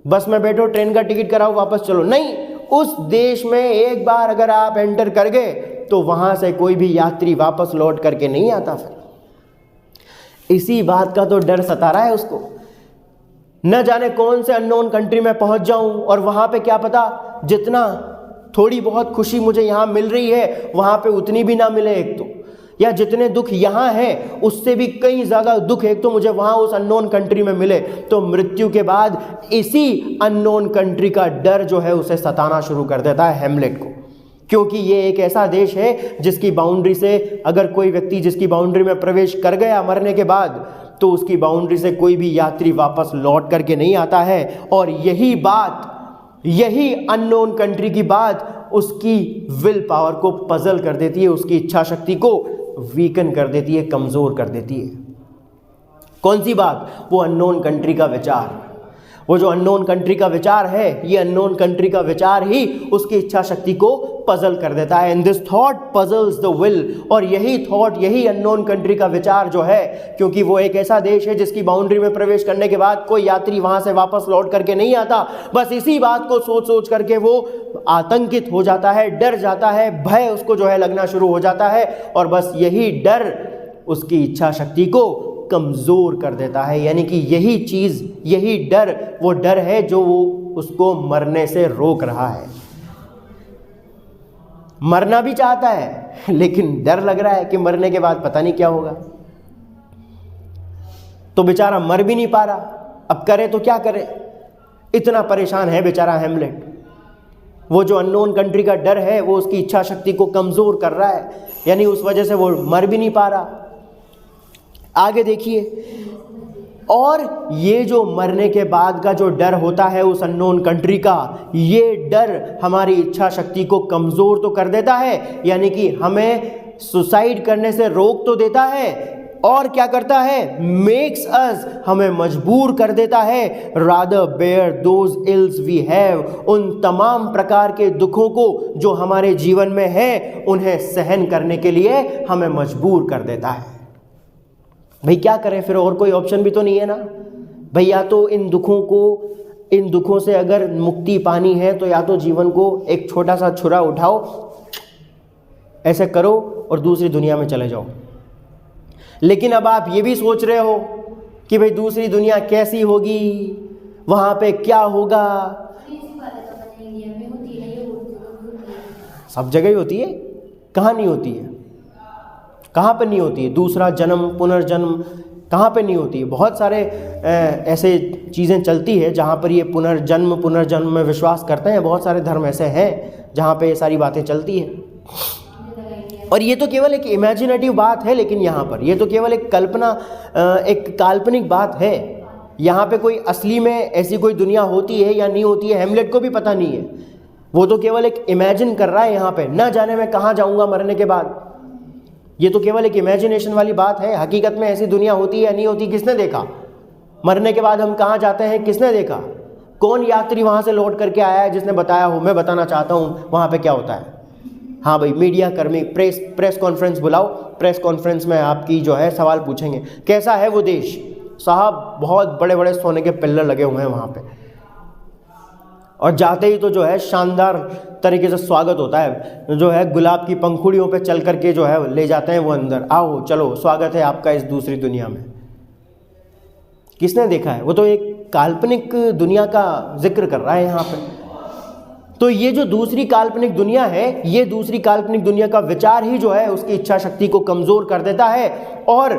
बस में बैठो, ट्रेन का टिकट कराओ, वापस चलो। नहीं, उस देश में एक बार अगर आप एंटर कर गए तो वहां से कोई भी यात्री वापस लौट करके नहीं आता। फिर इसी बात का तो डर सता रहा है उसको। न जाने कौन से अननोन कंट्री में पहुंच जाऊं और वहां पे क्या पता जितना थोड़ी बहुत खुशी मुझे यहां मिल रही है वहां पे उतनी भी ना मिले एक तो, या जितने दुख यहां हैं उससे भी कई ज्यादा दुख एक तो मुझे वहां उस अननोन कंट्री में मिले। तो मृत्यु के बाद इसी अननोन कंट्री का डर जो है उसे सताना शुरू कर देता है हैमलेट को, क्योंकि ये एक ऐसा देश है जिसकी बाउंड्री से अगर कोई व्यक्ति जिसकी बाउंड्री में प्रवेश कर गया मरने के बाद तो उसकी बाउंड्री से कोई भी यात्री वापस लौट करके नहीं आता है। और यही बात, यही अननोन कंट्री की बात उसकी विल पावर को पजल कर देती है, उसकी इच्छा शक्ति को वीकन कर देती है, कमजोर कर देती है। कौन सी बात? वो अननोन कंट्री का विचार। वो जो अननोन कंट्री का विचार है, ये अननोन कंट्री का विचार ही उसकी इच्छा शक्ति को पजल कर देता है। And this thought puzzles the will. और यही थॉट, यही अननोन कंट्री का विचार जो है, क्योंकि वो एक ऐसा देश है जिसकी बाउंड्री में प्रवेश करने के बाद कोई यात्री वहां से वापस लौट करके नहीं आता, बस इसी बात को सोच सोच करके वो आतंकित हो जाता है, डर जाता है, भय उसको जो है लगना शुरू हो जाता है। और बस यही डर उसकी इच्छा शक्ति को कमजोर कर देता है। यानी कि यही चीज, यही डर वो डर है जो वो उसको मरने से रोक रहा है। मरना भी चाहता है लेकिन डर लग रहा है कि मरने के बाद पता नहीं क्या होगा, तो बेचारा मर भी नहीं पा रहा। अब करे तो क्या करे, इतना परेशान है बेचारा हैमलेट। वो जो अननोन कंट्री का डर है वो उसकी इच्छा शक्ति को कमजोर कर रहा है, यानी उस वजह से वो मर भी नहीं पा रहा। आगे देखिए, और ये जो मरने के बाद का जो डर होता है उस अननोन कंट्री का, ये डर हमारी इच्छा शक्ति को कमज़ोर तो कर देता है, यानी कि हमें सुसाइड करने से रोक तो देता है, और क्या करता है, मेक्स अस, हमें मजबूर कर देता है, rather bear those ills we have, उन तमाम प्रकार के दुखों को जो हमारे जीवन में है उन्हें सहन करने के लिए हमें मजबूर कर देता है। भाई क्या करें फिर, और कोई ऑप्शन भी तो नहीं है ना भाई। या तो इन दुखों से अगर मुक्ति पानी है तो या तो जीवन को एक छोटा सा छुरा उठाओ, ऐसे करो और दूसरी दुनिया में चले जाओ। लेकिन अब आप ये भी सोच रहे हो कि भाई दूसरी दुनिया कैसी होगी, वहाँ पे क्या होगा। सब जगह ही होती है, कहाँ नहीं होती है, कहाँ पे नहीं होती है। दूसरा जन्म, पुनर्जन्म कहाँ पे नहीं होती है। बहुत सारे ऐसे चीज़ें चलती है जहाँ पर ये पुनर्जन्म में विश्वास करते हैं। बहुत सारे धर्म ऐसे हैं जहाँ पे ये सारी बातें चलती हैं। और ये तो केवल एक इमेजिनेटिव बात है, लेकिन यहाँ पर ये तो केवल एक कल्पना, एक काल्पनिक बात है। यहाँ पे कोई असली में ऐसी कोई दुनिया होती है या नहीं होती है, हैमलेट को भी पता नहीं है। वो तो केवल एक इमेजिन कर रहा है यहाँ पे, ना जाने मैं कहाँ जाऊँगा मरने के बाद। ये तो केवल एक इमेजिनेशन वाली बात है। हकीकत में ऐसी दुनिया होती है या नहीं होती, किसने देखा। मरने के बाद हम कहाँ जाते हैं, किसने देखा। कौन यात्री वहाँ से लौट करके आया है जिसने बताया हो। मैं बताना चाहता हूँ वहाँ पे क्या होता है। हाँ भाई, मीडिया कर्मी, प्रेस कॉन्फ्रेंस बुलाओ। प्रेस कॉन्फ्रेंस में आपकी जो है सवाल पूछेंगे, कैसा है वो देश। साहब बहुत बड़े बड़े सोने के पिल्लर लगे हुए हैं वहाँ पे, और जाते ही तो जो है शानदार तरीके से स्वागत होता है। जो है गुलाब की पंखुड़ियों पे चल करके जो है ले जाते हैं वो अंदर, आओ चलो स्वागत है आपका इस दूसरी दुनिया में। किसने देखा है। वो तो एक काल्पनिक दुनिया का जिक्र कर रहा है यहाँ पे। तो ये जो दूसरी काल्पनिक दुनिया है, ये दूसरी काल्पनिक दुनिया का विचार ही जो है उसकी इच्छा शक्ति को कमज़ोर कर देता है और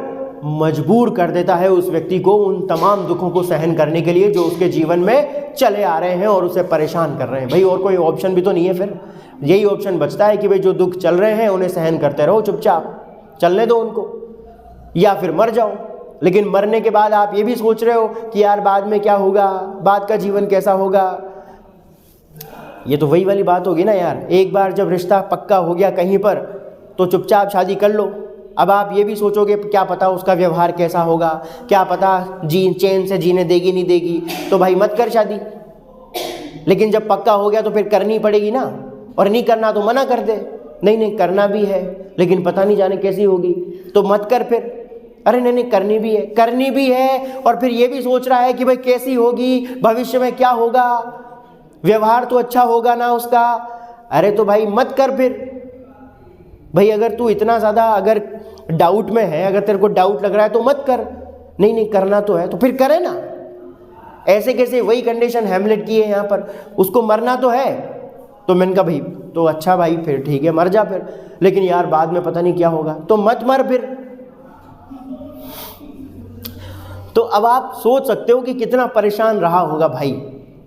मजबूर कर देता है उस व्यक्ति को उन तमाम दुखों को सहन करने के लिए जो उसके जीवन में चले आ रहे हैं और उसे परेशान कर रहे हैं। भाई और कोई ऑप्शन भी तो नहीं है। फिर यही ऑप्शन बचता है कि भाई जो दुख चल रहे हैं उन्हें सहन करते रहो, चुपचाप चलने दो उनको, या फिर मर जाओ। लेकिन मरने के बाद आप ये भी सोच रहे हो कि यार बाद में क्या होगा, बाद का जीवन कैसा होगा। ये तो वही वाली बात होगी ना यार। एक बार जब रिश्ता पक्का हो गया कहीं पर तो चुपचाप शादी कर लो। अब आप ये भी सोचोगे क्या पता उसका व्यवहार कैसा होगा, क्या पता चैन से जीने देगी नहीं देगी, तो भाई मत कर शादी। लेकिन जब पक्का हो गया तो फिर करनी पड़ेगी ना, और नहीं करना तो मना कर दे, नहीं करना भी है लेकिन पता नहीं जाने कैसी होगी, तो मत कर फिर। अरे नहीं करनी भी है और फिर ये भी सोच रहा है कि भाई कैसी होगी, भविष्य में क्या होगा, व्यवहार तो अच्छा होगा ना उसका। अरे तो भाई मत कर फिर। भाई अगर तू इतना ज़्यादा अगर डाउट में है, अगर तेरे को डाउट लग रहा है तो मत कर। नहीं करना तो है तो फिर करे ना। ऐसे कैसे, वही कंडीशन हैमलेट की है यहाँ पर, उसको मरना तो है। तो मैंने कहा भाई तो अच्छा भाई फिर ठीक है मर जा फिर, लेकिन यार बाद में पता नहीं क्या होगा, तो मत मर फिर। तो अब आप सोच सकते हो कि कितना परेशान रहा होगा भाई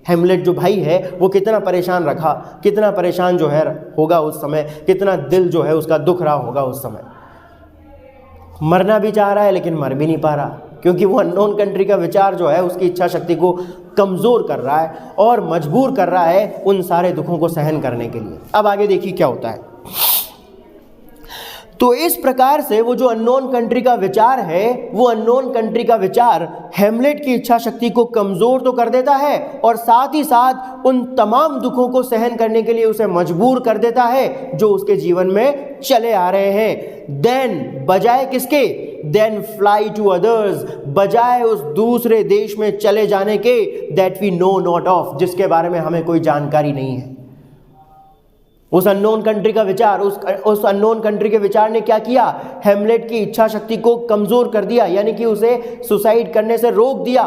हैमलेट जो भाई है, वो कितना परेशान जो है होगा उस समय, कितना दिल जो है उसका दुख रहा होगा उस समय। मरना भी चाह रहा है लेकिन मर भी नहीं पा रहा, क्योंकि वो अननोन कंट्री का विचार जो है उसकी इच्छा शक्ति को कमज़ोर कर रहा है और मजबूर कर रहा है उन सारे दुखों को सहन करने के लिए। अब आगे देखिए क्या होता है। तो इस प्रकार से वो जो अननोन कंट्री का विचार है, वो अननोन कंट्री का विचार हैमलेट की इच्छा शक्ति को कमज़ोर तो कर देता है और साथ ही साथ उन तमाम दुखों को सहन करने के लिए उसे मजबूर कर देता है जो उसके जीवन में चले आ रहे हैं। देन बजाय किसके, देन फ्लाई टू अदर्स, बजाय उस दूसरे देश में चले जाने के, that we know not of, जिसके बारे में हमें कोई जानकारी नहीं है। उस अननोन कंट्री का विचार, उस अननोन कंट्री के विचार ने क्या किया, हैमलेट की इच्छा शक्ति को कमज़ोर कर दिया, यानी कि उसे सुसाइड करने से रोक दिया,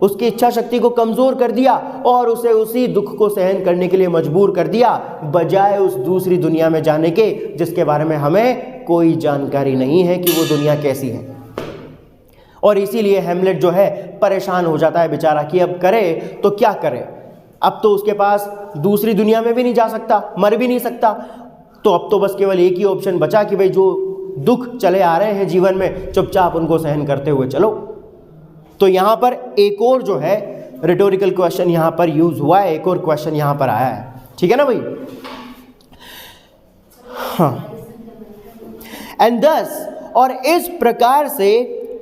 उसकी इच्छा शक्ति को कमज़ोर कर दिया और उसे उसी दुख को सहन करने के लिए मजबूर कर दिया, बजाय उस दूसरी दुनिया में जाने के जिसके बारे में हमें कोई जानकारी नहीं है कि वो दुनिया कैसी है। और इसीलिए हैमलेट जो है परेशान हो जाता है बेचारा कि अब करे तो क्या करे। अब तो उसके पास दूसरी दुनिया में भी नहीं जा सकता, मर भी नहीं सकता, तो अब तो बस केवल एक ही ऑप्शन बचा कि भाई जो दुख चले आ रहे हैं जीवन में, चुपचाप उनको सहन करते हुए चलो। तो यहां पर एक और जो है रिटोरिकल क्वेश्चन यहां पर यूज हुआ है, एक और क्वेश्चन यहां पर आया है, ठीक है ना भाई। हाँ, एंड दस, और इस प्रकार से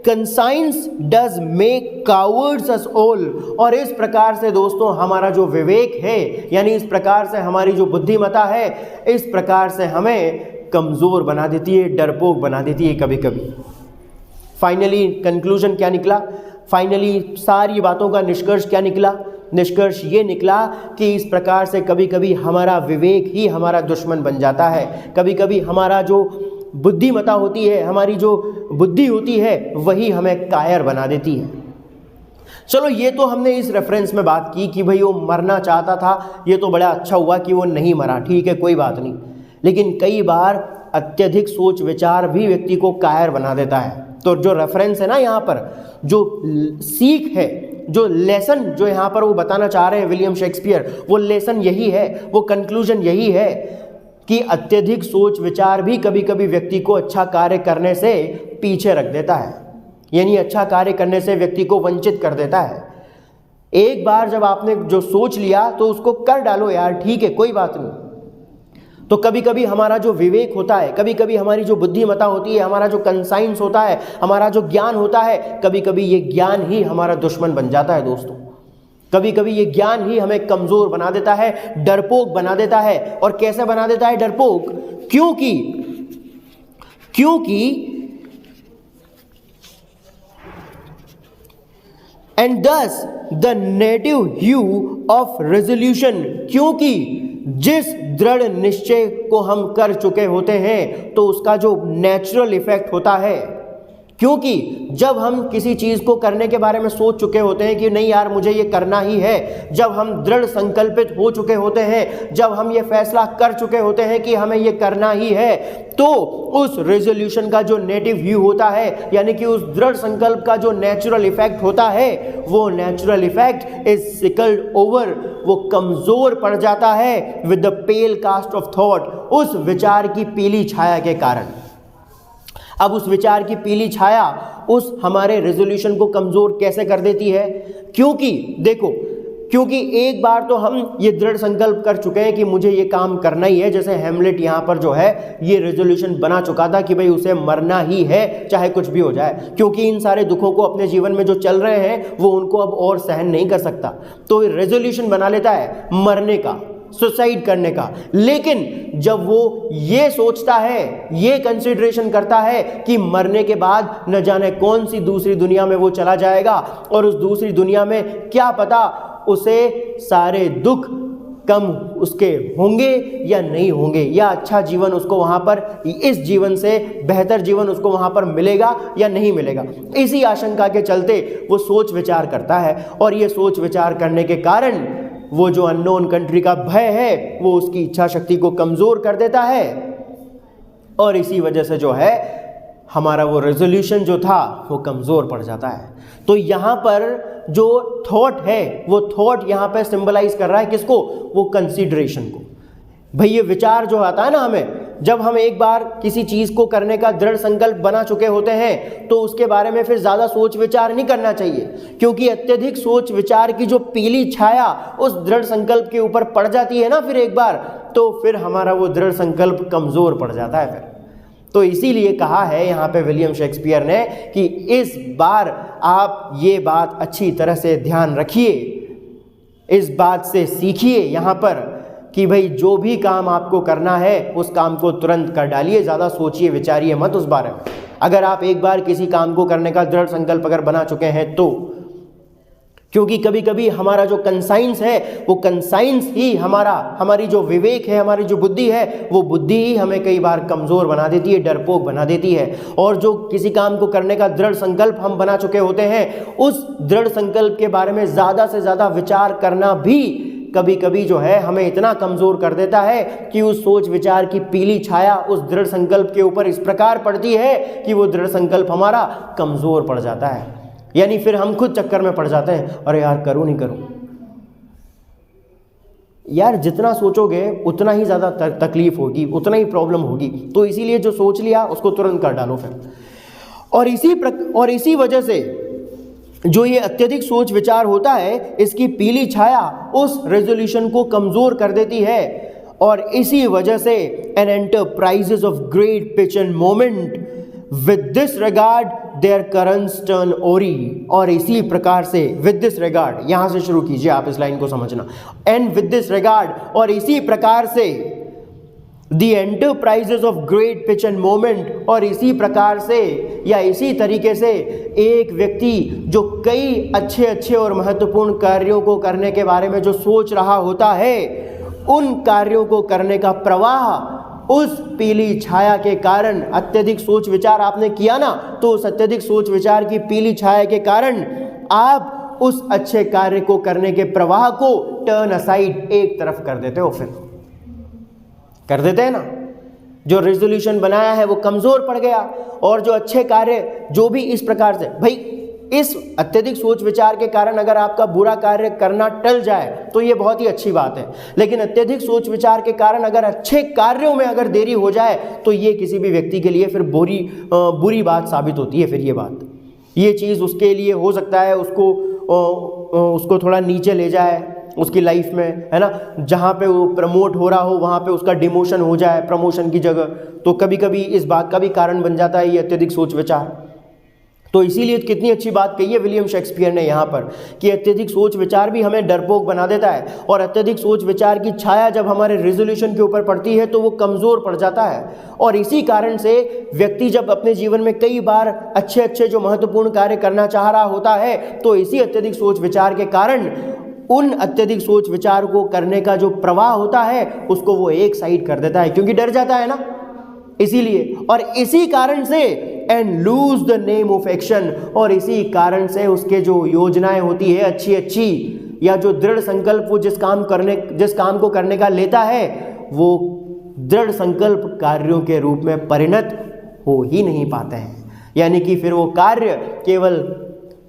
conscience does make cowards us all, और इस प्रकार से दोस्तों हमारा जो विवेक है, यानी इस प्रकार से हमारी जो बुद्धिमत्ता है, इस प्रकार से हमें कमजोर बना देती है, डरपोक बना देती है कभी कभी। फाइनली कंक्लूजन क्या निकला, फाइनली सारी बातों का निष्कर्ष क्या निकला? निष्कर्ष ये निकला कि इस प्रकार से कभी कभी हमारा विवेक ही हमारा दुश्मन बन जाता है, कभी कभी हमारा जो बुद्धिमत्ता होती है, हमारी जो बुद्धि होती है, वही हमें कायर बना देती है। चलो ये तो हमने इस रेफरेंस में बात की कि भाई वो मरना चाहता था, ये तो बड़ा अच्छा हुआ कि वो नहीं मरा, ठीक है कोई बात नहीं। लेकिन कई बार अत्यधिक सोच विचार भी व्यक्ति को कायर बना देता है। तो जो रेफरेंस है ना यहाँ पर, जो सीख है, जो लेसन जो यहाँ पर वो बताना चाह रहे हैं विलियम शेक्सपियर, वो लेसन यही है, वो कंक्लूजन यही है कि अत्यधिक सोच विचार भी कभी कभी व्यक्ति को अच्छा कार्य करने से पीछे रख देता है, यानी अच्छा कार्य करने से व्यक्ति को वंचित कर देता है। एक बार जब आपने जो सोच लिया तो उसको कर डालो यार, ठीक है कोई बात नहीं। तो कभी कभी हमारा जो विवेक होता है, कभी कभी हमारी जो बुद्धिमत्ता होती है, हमारा जो कंसाइंस होता है, हमारा जो ज्ञान होता है, कभी कभी ये ज्ञान ही हमारा दुश्मन बन जाता है दोस्तों। कभी कभी ये ज्ञान ही हमें कमजोर बना देता है, डरपोक बना देता है। और कैसे बना देता है डरपोक? क्योंकि and thus the native hue of resolution, क्योंकि जिस दृढ़ निश्चय को हम कर चुके होते हैं तो उसका जो नेचुरल इफेक्ट होता है, क्योंकि जब हम किसी चीज़ को करने के बारे में सोच चुके होते हैं कि नहीं यार मुझे ये करना ही है, जब हम दृढ़ संकल्पित हो चुके होते हैं, जब हम ये फैसला कर चुके होते हैं कि हमें ये करना ही है, तो उस रेजोल्यूशन का जो नेटिव व्यू होता है, यानी कि उस दृढ़ संकल्प का जो नेचुरल इफेक्ट होता है, वो natural effect is sicklied over, वो कमजोर पड़ जाता है with the pale cast of thought, उस विचार की पीली छाया के कारण। अब उस विचार की पीली छाया उस हमारे रेजोल्यूशन को कमजोर कैसे कर देती है? क्योंकि देखो, क्योंकि एक बार तो हम ये दृढ़ संकल्प कर चुके हैं कि मुझे ये काम करना ही है। जैसे हेमलेट यहाँ पर जो है ये रेजोल्यूशन बना चुका था कि भाई उसे मरना ही है चाहे कुछ भी हो जाए, क्योंकि इन सारे दुखों को अपने जीवन में जो चल रहे हैं वो उनको अब और सहन नहीं कर सकता। तो रेजोल्यूशन बना लेता है मरने का, सुसाइड करने का। लेकिन जब वो ये सोचता है, ये कंसिडरेशन करता है कि मरने के बाद न जाने कौन सी दूसरी दुनिया में वो चला जाएगा, और उस दूसरी दुनिया में क्या पता उसे सारे दुख कम उसके होंगे या नहीं होंगे, या अच्छा जीवन उसको वहां पर, इस जीवन से बेहतर जीवन उसको वहां पर मिलेगा या नहीं मिलेगा। इसी आशंका के चलते वो सोच विचार करता है, और ये सोच विचार करने के कारण वो जो अननोन कंट्री का भय है वो उसकी इच्छा शक्ति को कमजोर कर देता है, और इसी वजह से जो है हमारा वो रेजोल्यूशन जो था वो कमजोर पड़ जाता है। तो यहाँ पर जो थॉट है वो थॉट यहाँ पे सिंबलाइज कर रहा है किसको? वो कंसीडरेशन को। भाई ये विचार जो आता है ना हमें, जब हम एक बार किसी चीज को करने का दृढ़ संकल्प बना चुके होते हैं तो उसके बारे में फिर ज्यादा सोच विचार नहीं करना चाहिए, क्योंकि अत्यधिक सोच विचार की जो पीली छाया उस दृढ़ संकल्प के ऊपर पड़ जाती है ना फिर एक बार, तो फिर हमारा वो दृढ़ संकल्प कमजोर पड़ जाता है फिर। तो इसीलिए कहा है यहाँ पे विलियम शेक्सपियर ने कि इस बार आप ये बात अच्छी तरह से ध्यान रखिए, इस बात से सीखिए यहाँ पर कि भाई जो भी काम आपको करना है उस काम को तुरंत कर डालिए, ज़्यादा सोचिए विचारिए मत उस बारे में। अगर आप एक बार किसी काम को करने का दृढ़ संकल्प अगर बना चुके हैं तो, क्योंकि कभी कभी हमारा जो कंसाइंस है वो कंसाइंस ही हमारी जो विवेक है, हमारी जो बुद्धि है, वो बुद्धि ही हमें कई बार कमज़ोर बना देती है, डरपोक बना देती है। और जो किसी काम को करने का दृढ़ संकल्प हम बना चुके होते हैं, उस दृढ़ संकल्प के बारे में ज़्यादा से ज़्यादा विचार करना भी कभी कभी जो है हमें इतना कमज़ोर कर देता है कि उस सोच विचार की पीली छाया उस दृढ़ संकल्प के ऊपर इस प्रकार पड़ती है कि वो दृढ़ संकल्प हमारा कमज़ोर पड़ जाता है। यानी फिर हम खुद चक्कर में पड़ जाते हैं, अरे यार करूं नहीं करूं। यार जितना सोचोगे उतना ही ज़्यादा तकलीफ होगी, उतना ही प्रॉब्लम होगी। तो इसीलिए जो सोच लिया उसको तुरंत कर डालो फिर। और इसी वजह से जो ये अत्यधिक सोच विचार होता है, इसकी पीली छाया उस रेजोल्यूशन को कमज़ोर कर देती है। और इसी वजह से an enterprises of great pitch and moment with this regard their currents turn awry. और इसी प्रकार से विद दिस रिगार्ड, यहां से शुरू कीजिए आप इस लाइन को समझना, एंड विद दिस रिगार्ड, और इसी प्रकार से the enterprises of great pitch and moment, और इसी प्रकार से या इसी तरीके से एक व्यक्ति जो कई अच्छे और महत्वपूर्ण कार्यों को करने के बारे में जो सोच रहा होता है, उन कार्यों को करने का प्रवाह उस पीली छाया के कारण, अत्यधिक सोच विचार आपने किया ना, तो उस अत्यधिक सोच विचार की पीली छाया के कारण आप उस अच्छे कार्य को करने के प्रवाह को टर्न असाइड, एक तरफ कर देते हो, फिर कर देते हैं ना। जो रेजोल्यूशन बनाया है वो कमज़ोर पड़ गया, और जो अच्छे कार्य जो भी इस प्रकार से, भाई इस अत्यधिक सोच विचार के कारण अगर आपका बुरा कार्य करना टल जाए तो ये बहुत ही अच्छी बात है, लेकिन अत्यधिक सोच विचार के कारण अगर अच्छे कार्यों में अगर देरी हो जाए तो ये किसी भी व्यक्ति के लिए फिर बुरी बात साबित होती है। फिर ये चीज़ उसके लिए हो सकता है उसको थोड़ा नीचे ले जाए उसकी लाइफ में, है ना। जहाँ पे वो प्रमोट हो रहा हो वहाँ पे उसका डिमोशन हो जाए प्रमोशन की जगह, तो कभी कभी इस बात का भी कारण बन जाता है ये अत्यधिक सोच विचार। तो इसीलिए कितनी अच्छी बात कही है विलियम शेक्सपियर ने यहाँ पर कि अत्यधिक सोच विचार भी हमें डरपोक बना देता है, और अत्यधिक सोच विचार की छाया जब हमारे रेजोल्यूशन के ऊपर पड़ती है तो वो कमज़ोर पड़ जाता है। और इसी कारण से व्यक्ति जब अपने जीवन में कई बार अच्छे जो महत्वपूर्ण कार्य करना चाह रहा होता है, तो इसी अत्यधिक सोच विचार के कारण उन अत्यधिक सोच विचार को करने का जो प्रवाह होता है उसको वो एक साइड कर देता है, क्योंकि डर जाता है ना, इसीलिए। और इसी कारण से and lose the name of action, और इसी कारण से उसके जो योजनाएं होती है अच्छी या जो दृढ़ संकल्प वो जिस काम को करने का लेता है, वो दृढ़ संकल्प कार्यों के रूप में परिणत हो ही नहीं पाते हैं। यानी कि फिर वो कार्य केवल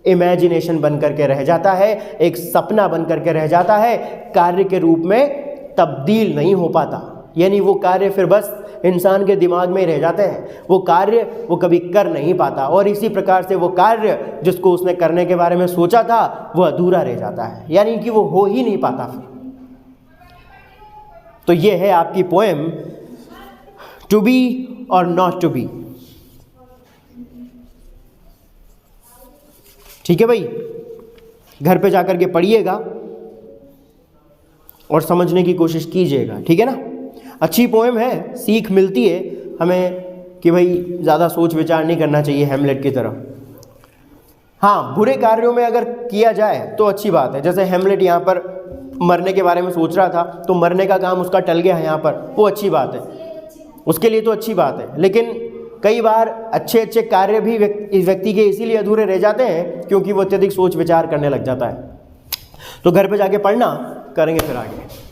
इमेजिनेशन बन करके रह जाता है, एक सपना बन करके रह जाता है, कार्य के रूप में तब्दील नहीं हो पाता। यानी वो कार्य फिर बस इंसान के दिमाग में ही रह जाते हैं, वो कार्य वो कभी कर नहीं पाता, और इसी प्रकार से वो कार्य जिसको उसने करने के बारे में सोचा था वो अधूरा रह जाता है, यानी कि वो हो ही नहीं पाता फिर। तो ये है आपकी पोएम टू बी और नॉट टू बी। ठीक है भाई, घर पे जाकर के पढ़िएगा और समझने की कोशिश कीजिएगा, ठीक है ना। अच्छी पोएम है, सीख मिलती है हमें कि भाई ज़्यादा सोच विचार नहीं करना चाहिए हेमलेट की तरह। हाँ, बुरे कार्यों में अगर किया जाए तो अच्छी बात है, जैसे हेमलेट यहाँ पर मरने के बारे में सोच रहा था तो मरने का काम उसका टल गया है यहाँ पर, वो अच्छी बात है, उसके लिए तो अच्छी बात है। लेकिन कई बार अच्छे कार्य भी व्यक्ति के इसीलिए अधूरे रह जाते हैं क्योंकि वो अत्यधिक सोच विचार करने लग जाता है। तो घर पे जाके पढ़ना, करेंगे फिर आगे।